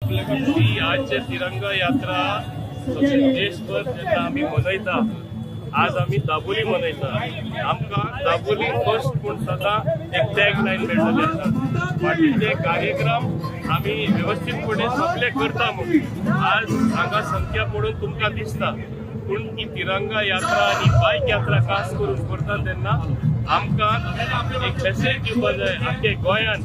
ही आजचे तिरंगा यात्रा देशभर जेन्ना आमी मनयता, आज आमी दाबोली मनयता। आमकां दाबोली फर्स्ट पूण सदां एक टॅग लायन मेळटली आसा। फाटीचे कार्यक्रम आमी व्यवस्थितपणे सगळे करता म्हणून आज हांगा संख्या पळोवन तुमकां दिसता, पूण ही तिरंगा यात्रा आनी बायक यात्रा खास करून करता तेन्ना आमकां एक मेसेज दिवपाक जाय आख्खे गोंयान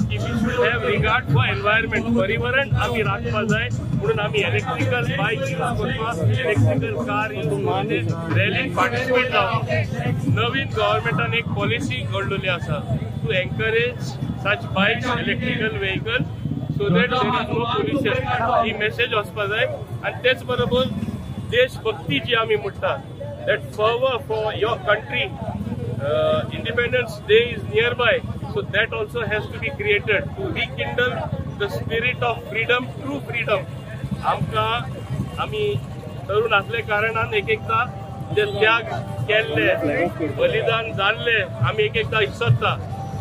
की we should have regard for environment, पर्यावरण आमी राखपा जाय म्हणून आमी इलेक्ट्रिकल बायक यूज करपा, इलेक्ट्रिकल कार यूज करून रॅलीन पार्टिसिपेट जावप। नवीन गव्हर्मेंटान एक पॉलिसी घडलेली आसा to encourage such bikes, electrical vehicle, so that there is no pollution. ही मेसेज वचपा जाय आनी तेच बरोबर देशभक्ती जी आमी म्हणटा, that fervour for your country, Independence Day is nearby, so that also has to be created to rekindle the spirit of freedom, true freedom. आमी तरुण असले कारणान एकदा जे त्याग केल्ले, बलिदान जाल्ले आमी एकदा विसरता,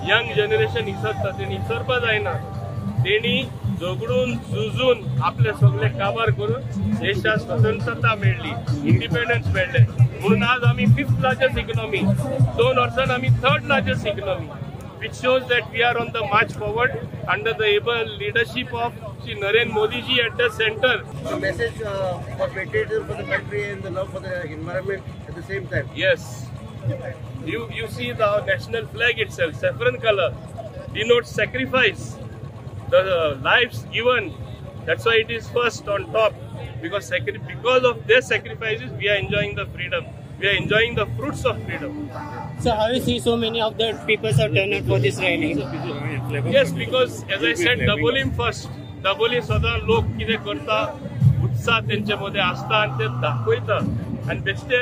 यंग जनरेशन विसरता, तेणी विसरपा जायना। तेणी झगडून झुजून आपले सगळे काबार करून देशाक स्वतंत्रता मेळ्ळी, इंडिपेंडन्स मेळ्ळे म्हणून आज आमी 5th लार्जेस्ट इकॉनॉमी, 2 वर्सान आमी 3rd largest economy, which shows that we are on the march forward under the able leadership of Shri Narendra Modi ji at the center. The message for patriotism for the country and the love for the environment at the same time. Yes, you see the national flag itself, saffron color, denotes sacrifice, the lives given. That's why it is first on top, because of their sacrifices we are enjoying the freedom, we are enjoying the fruits of freedom. So how you see so many of the people have turned out for this rally? Yes, because as I said, Daboli first. Daboli सदा लोक कितें करता, उत्साह तेंचे मध्ये आसता आनी ते दाखयता आनी बेश्टे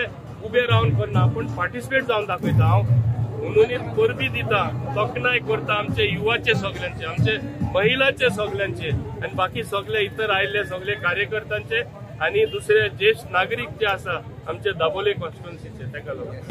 उबे रावन करना, पण पार्टिसिपेट जावन दाखयता। हांव म्हणून परबी दिता, तोखणाय करता आमचे युवाचे सगळ्यांचे, आमचे महिलाचे सगळ्यांचे आनी बाकी सगळे इतर आयिल्ले सगळे कार्यकर्त्यांचे आनी दुसरे ज्येष्ठ नागरिक जे आसा आमचे दाबोली कॉन्स्टिट्युएन्सीचे, ताका लागून